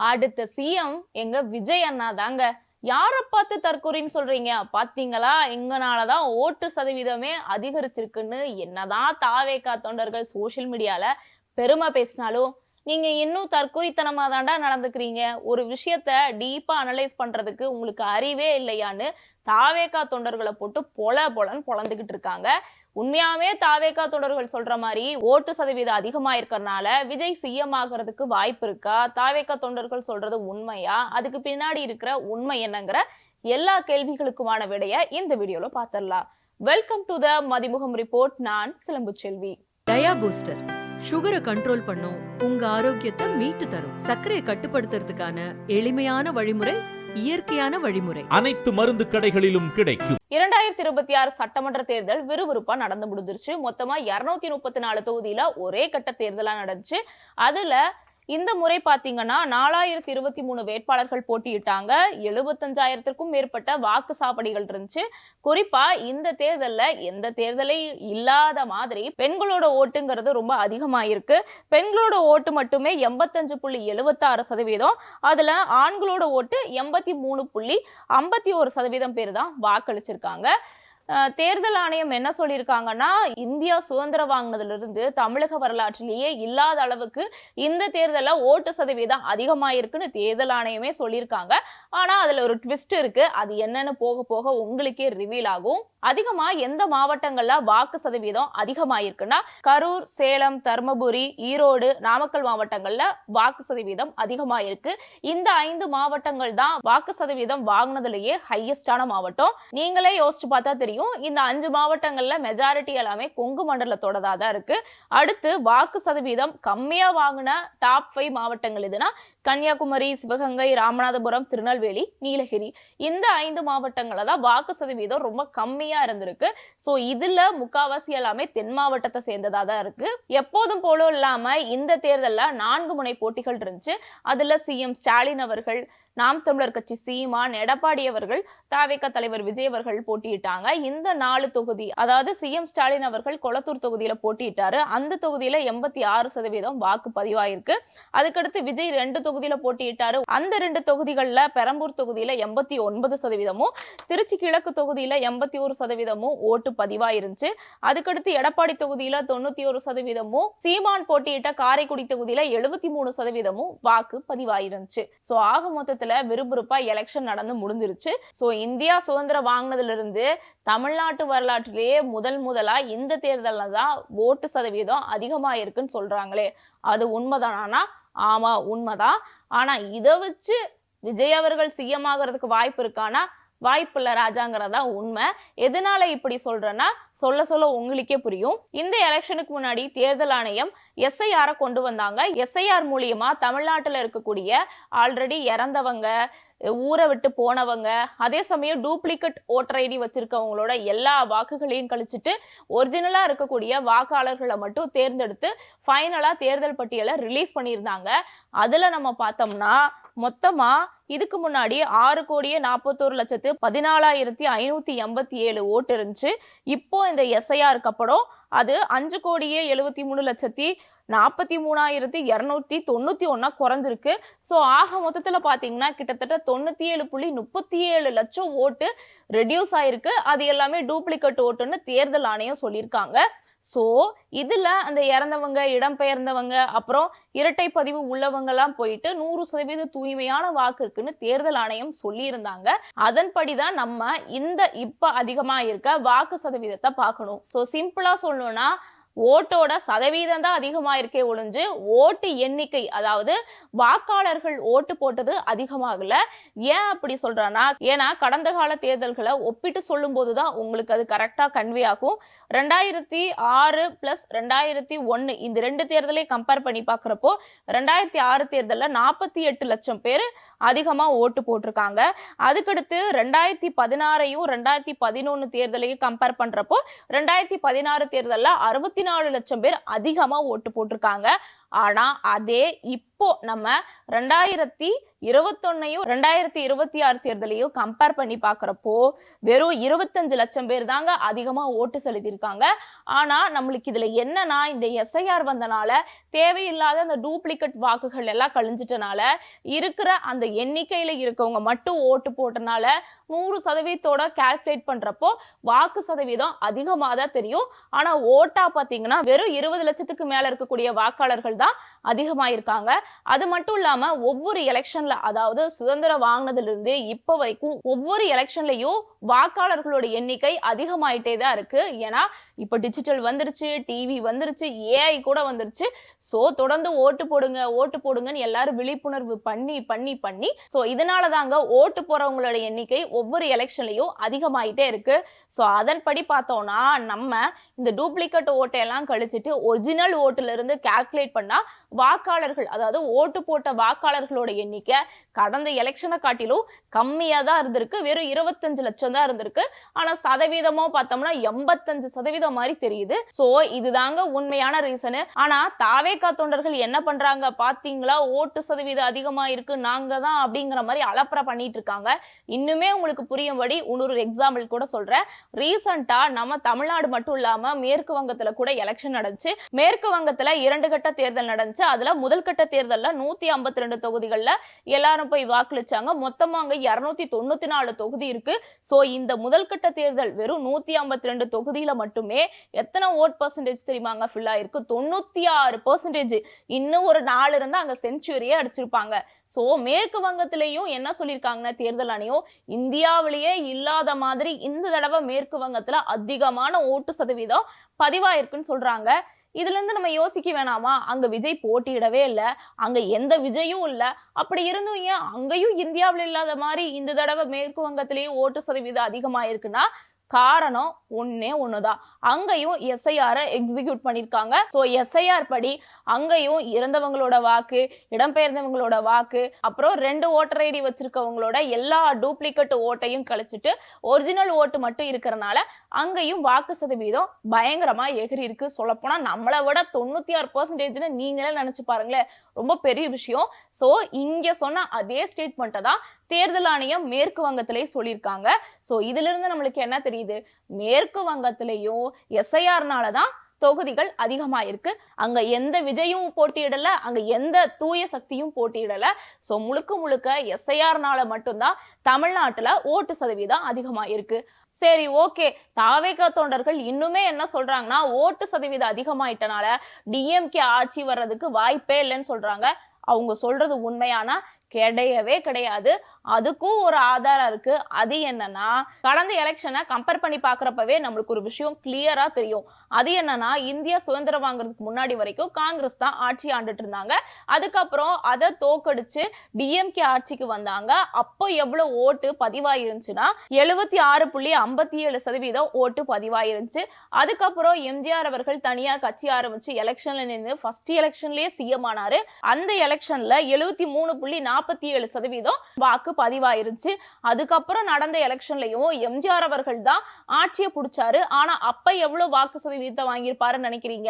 அடுத்த சிஎம் எங்க விஜய் அண்ணா தாங்க. யார பார்த்து தற்கொலைன்னு சொல்றீங்க? பாத்தீங்களா, எங்கனாலதான் ஓட்டு சதவீதமே அதிகரிச்சிருக்குன்னு என்னதான் தாவேகா தொண்டர்கள் சோசியல் மீடியால பெருமை பேசினாலும், நீங்க இன்னும் தற்குறித்தனமா தாண்டா நடந்துக்கிறீங்க. ஒரு விஷயத்த டீப்பா அனலைஸ் பண்றதுக்கு உங்களுக்கு அறிவே இல்லையான்னு தாவேகா தொண்டர்களை போட்டு பொலன்னு பொழந்துகிட்டு இருக்காங்க. உண்மையாவே தாவேகா தொண்டர்கள் சொல்ற மாதிரி ஓட்டு சதவீதம் அதிகமா இருக்கறனால விஜய் சிஎம் ஆகிறதுக்கு வாய்ப்பு இருக்கா? தாவேகா தொண்டர்கள் சொல்றது உண்மையா? அதுக்கு பின்னாடி இருக்கிற உண்மை என்னங்கிற எல்லா கேள்விகளுக்குமான விடைய இந்த வீடியோல பாத்திரலாம். Welcome to the Mathimugam report. நான் சிலம்பு செல்வி. டயா பூஸ்டர் சுகரை கண்ட்ரோல் பண்ணும், உங்க ஆரோக்கியத்தை மீட்டு தரும். சர்க்கரையை கட்டுப்படுத்துறதுக்கான எளிமையான வழிமுறை, இயற்கையான வழிமுறை. அனைத்து மருந்து கடைகளிலும் கிடைக்கும். 2026 சட்டமன்ற தேர்தல் விறுவிறுப்பா நடந்து முடிஞ்சிருச்சு. மொத்தமா 234 தொகுதியில ஒரே கட்ட தேர்தலா நடந்துச்சு. அதுல இந்த முறை பாத்தீங்கன்னா 4023 வேட்பாளர்கள் போட்டியிட்டாங்க. 75,000க்கும் மேற்பட்ட வாக்கு சாவடிகள் இருந்துச்சு. குறிப்பா இந்த தேர்தல்ல எந்த தேர்தலை இல்லாத மாதிரி பெண்களோட ஓட்டுங்கிறது ரொம்ப அதிகமாயிருக்கு. பெண்களோட ஓட்டு மட்டுமே 85.76%. அதுல ஆண்களோட ஓட்டு 83.51% பேர் தான் வாக்களிச்சிருக்காங்க. தேர்தல் ஆணையம் என்ன சொல்லியிருக்காங்கன்னா, இந்தியா சுதந்திரம் வாங்கினதுல இருந்து தமிழக வரலாற்றிலேயே இல்லாத அளவுக்கு இந்த தேர்தல்ல ஓட்டு சதவீதம் அதிகமாயிருக்குன்னு தேர்தல் ஆணையமே சொல்லியிருக்காங்க. ஆனா அதுல ஒரு ட்விஸ்ட் இருக்கு. அது என்னன்னு போக போக உங்களுக்கே ரிவீல் ஆகும். அதிகமா எந்த மாவட்டங்கள்ல வாக்கு சதவீதம் அதிகமாயிருக்குன்னா, கரூர், சேலம், தர்மபுரி, ஈரோடு, நாமக்கல் மாவட்டங்கள்ல வாக்கு சதவீதம் அதிகமாயிருக்கு. இந்த 5 மாவட்டங்கள் தான் வாக்கு சதவீதம் வாங்கினதுலயே ஹையஸ்டான மாவட்டம். நீங்களே யோசிச்சு பார்த்தா தெரியும், இந்த 5 மாவட்டங்கள்ல மெஜாரிட்டி எல்லாமே கொங்கு மண்டலத்தோட தான் இருக்கு. அடுத்து வாக்கு சதவீதம் கம்மியா வாங்கின டாப் 5 மாவட்டங்கள் எதுனா கன்னியாகுமரி, சிவகங்கை, ராமநாதபுரம், திருநெல்வேலி, நீலகிரி. இந்த 5 மாவட்டங்கள்ல தான் வாக்கு சதவீதம் ரொம்ப கம்மியா இருந்திருக்கு. சோ இதுல முக்காவாசி எல்லாமே தென் மாவட்டத்தை சேர்ந்ததா தான் இருக்கு. எப்போதும் போல இல்லாம இந்த தேர்தல்ல 4 முனை போட்டிகள் இருந்துச்சு. அதுல சிஎம் ஸ்டாலின் அவர்கள், நாம் தமிழர் கட்சி சீமான், எடப்பாடி அவர்கள், தாவேகா தலைவர் விஜய் அவர்கள் போட்டியிட்டாங்க. இந்த 4 தொகுதி, அதாவது சிஎம் ஸ்டாலின் அவர்கள் கொளத்தூர் தொகுதியில போட்டியிட்டாரு. அந்த தொகுதியில 86% வாக்கு பதிவாயிருக்கு. அதுக்கடுத்து விஜய் 2 தொகுதியில போட்டியிட்டாரு. அந்த 2 தொகுதிகள்ல பெரம்பூர் தொகுதியில 89%, திருச்சி கிழக்கு தொகுதியில 81% ஓட்டு பதிவாயிருந்துச்சு. அதுக்கடுத்து எடப்பாடி தொகுதியில 91%, சீமான் போட்டியிட்ட காரைக்குடி தொகுதியில 73% வாக்கு பதிவாயிருந்துச்சு. சோ ஆக மொத்தத்துல விறுவிறுப்பா எலெக்ஷன் நடந்து முடிஞ்சிருச்சு. சோ இந்தியா சுதந்திரம் வாங்கினதுல இருந்து தமிழ்நாட்டு வரலாற்றிலேயே முதலா இந்த தேர்தல்ல தான் ஓட்டு சதவீதம் அதிகமாயிருக்குன்னு சொல்றாங்களே, அது உண்மைதானா? ஆமா, உண்மைதான். ஆனா இதை வச்சு விஜய் அவர்கள் சிஎம் ஆகிறதுக்கு வாய்ப்பு இருக்கானா? வாய்ப்பு இல்ல ராஜாங்கிறதா உண்மை. எதனால இப்படி சொல்றேன்னா, சொல்ல உங்களுக்கே புரியும். இந்த எலெக்ஷனுக்கு முன்னாடி தேர்தல் ஆணையம் எஸ்ஐஆர் கொண்டு வந்தாங்க. எஸ்ஐஆர் மூலியமா தமிழ்நாட்டில் இருக்கக்கூடிய ஆல்ரெடி இறந்தவங்க, ஊரை விட்டு போனவங்க, அதே சமயம் டூப்ளிகேட் ஓட்டர் ஐடி வச்சிருக்கவங்களோட எல்லா வாக்குகளையும் கழிச்சிட்டு ஒரிஜினலா இருக்கக்கூடிய வாக்காளர்களை மட்டும் தேர்ந்தெடுத்து ஃபைனலா தேர்தல் பட்டியலை ரிலீஸ் பண்ணியிருந்தாங்க. அதுல நம்ம பார்த்தோம்னா மொத்தமா இதுக்கு முன்னாடி 6,41,14,587 ஓட்டு இருந்துச்சு. இப்போ இந்த எஸ்ஐஆருக்கு அப்புறம் அது 5,73,43,291 குறைஞ்சிருக்கு. சோ ஆக மொத்தத்துல பாத்தீங்கன்னா கிட்டத்தட்ட 97.37 லட்சம் ஓட்டு ரெடியூஸ் ஆயிருக்கு. அது எல்லாமே டூப்ளிகேட் ஓட்டுன்னு தேர்தல் ஆணையம் சொல்லியிருக்காங்க. சோ இதுல அந்த இறந்தவங்க, இடம்பெயர்ந்தவங்க, அப்புறம் இரட்டை பதிவு உள்ளவங்க எல்லாம் போயிட்டு 100% தூய்மையான வாக்கு இருக்குன்னு தேர்தல் ஆணையம் சொல்லி இருந்தாங்க. அதன்படிதான் நம்ம இந்த இப்ப அதிகமா இருக்க வாக்கு சதவீதத்தை பார்க்கணும். சோ சிம்பிளா சொல்லணும்னா, ஓட்டோட சதவீதம் தான் அதிகமா இருக்கே ஒழிஞ்சு ஓட்டு எண்ணிக்கை, அதாவது வாக்காளர்கள் ஓட்டு போட்டது அதிகமாகல. ஏன் அப்படி சொல்றேன்னா, ஏன்னா கடந்த கால தேர்தல்களை ஒப்பிட்டு சொல்லும் போதுதான் உங்களுக்கு அது கரெக்டா கன்வே ஆகும். 2006 பிளஸ் 2001 இந்த 2 தேர்தலை கம்பேர் பண்ணி பாக்குறப்போ 2006 தேர்தல்ல 48 லட்சம் பேர் அதிகமா ஓட்டு போட்டிருக்காங்க. அதுக்கடுத்து 2016ஐயும் 2011 தேர்தலையும் கம்பேர் பண்றப்போ 2016 தேர்தல்ல 64 லட்சம் பேர் அதிகமா ஓட்டு போட்டிருக்காங்க. ஆனா அதே இப்போ நம்ம 2021 2026 தேர்தலையும் கம்பேர் பண்ணி பாக்குறப்போ வெறும் 25 லட்சம் பேர் தாங்க அதிகமா ஓட்டு செலுத்தியிருக்காங்க. ஆனா நம்மளுக்கு இதுல என்னன்னா, இந்த எஸ்ஐஆர் வந்தனால தேவையில்லாத அந்த டூப்ளிகேட் வாக்குகள் எல்லாம் கழிஞ்சிட்டனால இருக்கிற அந்த எண்ணிக்கையில இருக்கவங்க மட்டும் ஓட்டு போட்டனால 100% கால்குலேட் பண்றப்போ வாக்கு சதவீதம் அதிகமா தான் தெரியும். ஆனா ஓட்டா பாத்தீங்கன்னா வெறும் 20 லட்சத்துக்கு மேல இருக்கக்கூடிய வாக்காளர்கள் தான் அதிகமா இருக்காங்க. அது மட்டும் இல்லாம ஒவ்வொரு எலெக்ஷன்ல, அதாவது சுதந்திரம் வாங்கினதுல இருந்து இப்ப வரைக்கும் ஒவ்வொரு எலெக்ஷன்லயும் வாக்காளர்களோட எண்ணிக்கை அதிகமாயிட்டே தான் இருக்கு. ஏன்னா இப்ப டிஜிட்டல் வந்துருச்சு, டிவி வந்துருச்சு, ஏஐ கூட வந்துருச்சு. சோ தொடர்ந்து ஓட்டு போடுங்கன்னு எல்லாரும் விழிப்புணர்வு பண்ணி சோ இதனால தாங்க ஓட்டு போறவங்களோட எண்ணிக்கை ஒவ்வொரு எலெக்ஷன்லயும் அதிகமாயிட்டே இருக்கு. சோ அதன்படி பார்த்தோம்னா நம்ம இந்த டூப்ளிகேட் ஓட்டை எல்லாம் கழிச்சிட்டு ஒரிஜினல் ஓட்டுல இருந்து கால்குலேட் பண்ணா வாக்காளர்கள், அதாவது ஓட்டு போட்ட வாக்காளர்களோட எண்ணிக்கை கடந்த எலெக்ஷனை காட்டிலும் கம்மியா தான் இருந்திருக்கு. வெறும் 25 லட்சம் தான் இருந்திருக்கு. ஆனா சதவீதமா பார்த்தோம்னா 85% மாதிரி தெரியுது. சோ இதுதாங்க உண்மையான ரீசன். ஆனா தாவேகா தொண்டர்கள் என்ன பண்றாங்க பாத்தீங்களா, ஓட்டு சதவீதம் அதிகமா இருக்கு, நாங்க தான் அப்படிங்கிற மாதிரி அலப்பற பண்ணிட்டு இருக்காங்க. இன்னுமே உங்களுக்கு புரியும்படி இன்னொரு எக்ஸாம்பிள் கூட சொல்றேன். ரீசெண்டா நம்ம தமிழ்நாடு மட்டும் இல்லாம மேற்கு வங்கத்துல கூட எலெக்ஷன் நடந்துச்சு. மேற்கு வங்கத்துல 2 கட்ட தேர்தல் நடந்துச்சு. அதுல முதல் கட்ட தேர்தல்ல 152 தொகுதிகள்ல எல்லாரும் போய் வாக்களிச்சாங்க. மொத்தமா அங்க 294 தொகுதி இருக்கு. சோ இந்த முதல் கட்ட தேர்தல் வெறும் 152 தொகுதியில மட்டுமே எத்தனை ஓட் பர்சன்டேஜ் தெரியுமாங்க ஃபில் ஆயிருக்கு? 96%. இன்னும் ஒரு 4 இருந்தா அங்க செஞ்சுரியே அடிச்சிருப்பாங்க. சோ மேற்கு வங்கத்திலையும் என்ன சொல்லியிருக்காங்கன்னா தேர்தல் ஆணையம், இந்தியாவிலேயே இல்லாத மாதிரி இந்த தடவை மேற்கு வங்கத்துல அதிகமான ஓட்டு சதவீதம் பதிவாயிருக்குன்னு சொல்றாங்க. இதுல இருந்து நம்ம யோசிக்க வேணாமா, அங்க விஜய் போட்டியிடவே இல்லை, அங்க எந்த விஜயும் இல்லை, அப்படி இருந்தும் ஏன் அங்கேயும் இந்தியாவில் இல்லாத மாதிரி இந்த தடவை மேற்கு வங்கத்திலேயும் ஓட்டு சதவீதம் அதிகமாயிருக்குன்னா காரணம் ஒன்னே ஒண்ணுதான். அங்கேயும் எஸ்ஐஆர் எக்ஸிக்யூட் பண்ணிருக்காங்க. சோ எஸ்ஐஆர் படி அங்கேயும் இறந்தவங்களோட வாக்கு, இடம்பெயர்ந்தவங்களோட வாக்கு, அப்புறம் 2 ஓட்டர் ஐடி வச்சிருக்கவங்களோட எல்லா டூப்ளிகேட் ஓட்டையும் கழிச்சிட்டு ஒரிஜினல் ஓட்டு மட்டும் இருக்கிறனால அங்கேயும் வாக்கு சதவீதம் பயங்கரமா எகிரி இருக்கு. சொல்லப்போனா நம்மளை விட 96% நீங்களே நினைச்சு பாருங்களேன், ரொம்ப பெரிய விஷயம். சோ இங்க சொன்ன அதே ஸ்டேட்மெண்ட்டை தான் தேர்தல் ஆணையம் மேற்கு வங்கத்திலே சொல்லியிருக்காங்க. சோ இதுல இருந்து நம்மளுக்கு என்ன தெரியுது, மேற்கு வங்கத்திலையும் எஸ்ஐஆர்னால தான் தொகுதிகள் அதிகமா இருக்கு. அங்க எந்த விஜயும் போட்டியிடல, அங்க எந்த தூய சக்தியும் போட்டியிடல. சோ முழுக்க எஸ்ஐஆர்னால மட்டும்தான் தமிழ்நாட்டுல ஓட்டு சதவீதம் அதிகமா இருக்கு. சரி, ஓகே, தாவேகா தொண்டர்கள் இன்னுமே என்ன சொல்றாங்கன்னா, ஓட்டு சதவீதம் அதிகமாயிட்டனால டிஎம்கே ஆட்சி வர்றதுக்கு வாய்ப்பே இல்லைன்னு சொல்றாங்க. அவங்க சொல்றது உண்மையானா கிடையவே கிடையாது. அதுக்கும் ஒரு ஆதாரம் இருக்கு. அது என்னன்னா, கடந்த எலெக்ஷனை கம்பேர் பண்ணி பாக்குறப்பவே நம்மளுக்கு ஒரு விஷயம் கிளியரா தெரியும். அது என்னன்னா, இந்தியா சுதந்திரம் வாங்குறதுக்கு முன்னாடி வரைக்கும் காங்கிரஸ் தான் ஆட்சி ஆண்டுட்டு இருந்தாங்க. அதுக்கப்புறம் அதை தோக்கடிச்சு டிஎம்கே ஆட்சிக்கு வந்தாங்க. அப்போ எவ்வளவு ஓட்டு பதிவாயிருந்துச்சுன்னா 76.57% ஓட்டு பதிவாயிருந்துச்சு. அதுக்கப்புறம் எம்ஜிஆர் அவர்கள் தனியா கட்சி ஆரம்பிச்சு எலெக்ஷன்ல நின்று ஃபர்ஸ்ட் எலெக்ஷன்லயே சிஎம் ஆனாரு. அந்த எலெக்ஷன்ல 73.47% வாக்கு பதிவாயிருச்சு. அதுக்கப்புறம் நடந்த எலெக்ஷன்லயும் எம்ஜிஆர் அவர்கள் தான் ஆட்சியை பிடிச்சாரு. ஆனா அப்ப எவ்வளவு வாக்கு சதவீதத்தை வாங்கியிருப்பாருன்னு நினைக்கிறீங்க?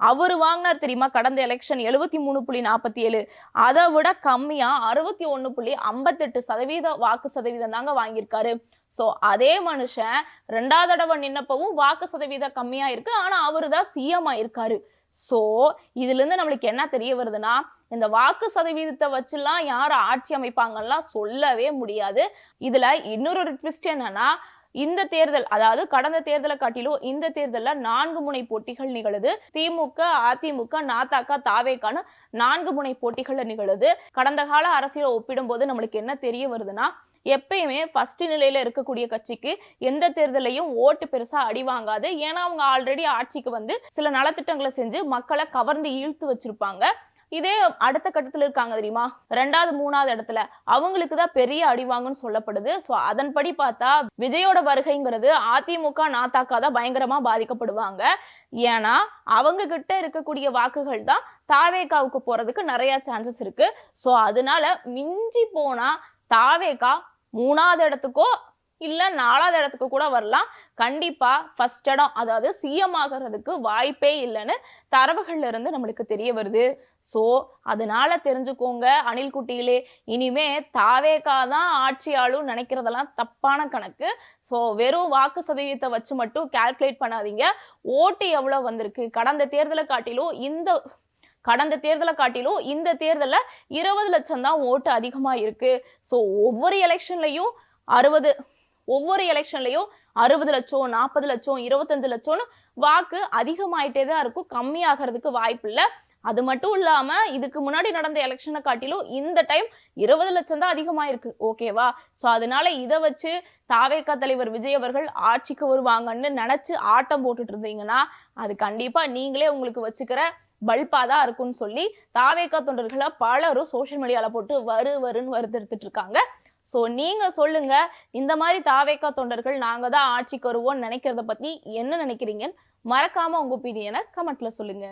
அவரு வாங்கினார் தெரியுமா கடந்த எலெக்ஷன் 73.47, அதை விட கம்மியா 61.58% வாக்கு சதவீதம் தாங்க வாங்கியிருக்காரு. சோ அதே மனுஷன் 2வது தடவை நின்னப்பவும் வாக்கு சதவீதம் கம்மியா இருக்கு. ஆனா அவரு தான் சிஎம் ஆயிருக்காரு. சோ இதுல இருந்து நம்மளுக்கு என்ன தெரிய வருதுன்னா, இந்த வாக்கு சதவீதத்தை வச்சுலாம் யார் ஆட்சி அமைப்பாங்கலாம் சொல்லவே முடியாது. இதுல இன்னொரு ட்விஸ்ட் என்னன்னா, இந்த தேர்தல், அதாவது கடந்த தேர்தலை காட்டிலும் இந்த தேர்தல்ல 4 முனை போட்டிகள் நிகழுது. திமுக, அதிமுக, நாதக, தாவேகான்னு 4 முனை போட்டிகள் நிகழுது. கடந்த கால அரசியலை ஒப்பிடும்போது நம்மளுக்கு என்ன தெரிய வருதுன்னா, எப்பயுமே ஃபர்ஸ்ட் நிலையில இருக்கக்கூடிய கட்சிக்கு எந்த தேர்தலையும் ஓட்டு பெருசா அடி வாங்காது. ஏன்னா அவங்க ஆல்ரெடி ஆட்சிக்கு வந்து சில நலத்திட்டங்களை செஞ்சு மக்களை கவர்ந்து இழுத்து வச்சிருப்பாங்க. இதே அடுத்த கட்டத்துல இருக்காங்க தெரியுமா, 2வது 3வது இடத்துல, அவங்களுக்கு தான் பெரிய அடிவாங்கன்னு சொல்லப்படுது. சோ அதன்படி பார்த்தா விஜயோட வருகைங்கிறது அதிமுக, நாதக தான் பயங்கரமா பாதிக்கப்படுவாங்க. ஏன்னா அவங்க கிட்ட இருக்கக்கூடிய வாக்குகள் தான் தாவேகாவுக்கு போறதுக்கு நிறைய சான்சஸ் இருக்கு. சோ அதனால மிஞ்சி போனா தாவேகா 3வது இடத்துக்கோ இல்ல 4வது இடத்துக்கு கூட வரலாம். கண்டிப்பா ஃபர்ஸ்ட் இடம், அதாவது சிஎம் ஆகிறதுக்கு வாய்ப்பே இல்லைன்னு தரவுகள்ல இருந்து நம்மளுக்கு தெரிய வருது. சோ அதனால தெரிஞ்சுக்கோங்க அணில் குட்டிகளே, இனிமே தாவேகா தான் ஆட்சி ஆளும் நினைக்கிறதெல்லாம் தப்பான கணக்கு. சோ வெறும் வாக்கு சதவீதத்தை வச்சு மட்டும் கால்குலேட் பண்ணாதீங்க. ஓட்டு எவ்வளவு வந்திருக்கு, கடந்த தேர்தலை காட்டிலும் இந்த தேர்தல்ல 20 லட்சம் தான் ஓட்டு அதிகமா இருக்கு. சோ ஒவ்வொரு எலெக்ஷன்லயும் 60 லட்சம், 40 லட்சம், 25 லட்சம்னு வாக்கு அதிகமாயிட்டே தான் இருக்கும், கம்மியாகிறதுக்கு வாய்ப்பு இல்லை. அது மட்டும் இல்லாம இதுக்கு முன்னாடி நடந்த எலெக்ஷனை காட்டிலும் இந்த டைம் 20 லட்சம் தான் அதிகமா இருக்கு. ஓகேவா? சோ அதனால இதை வச்சு தாவேகா தலைவர் விஜய் அவர்கள் ஆட்சிக்கு வருவாங்கன்னு நினைச்சு ஆட்டம் போட்டுட்டு இருந்தீங்கன்னா அது கண்டிப்பா நீங்களே உங்களுக்கு வச்சுக்கிற பல்பா தான் இருக்கும்னு சொல்லி தாவேகா தொண்டர்களை பலரும் சோசியல் மீடியால போட்டு வருன்னு வருத்தெடுத்துட்டு இருக்காங்க. சோ நீங்க சொல்லுங்க, இந்த மாதிரி தாவேகா தொண்டர்கள் நாங்க தான் ஆட்சிக்கு வருவோம்னு நினைக்கிறத பத்தி என்ன நினைக்கிறீங்கன்னு மறக்காம உங்க ஒப்பீனியனை கமெண்ட்ல சொல்லுங்க.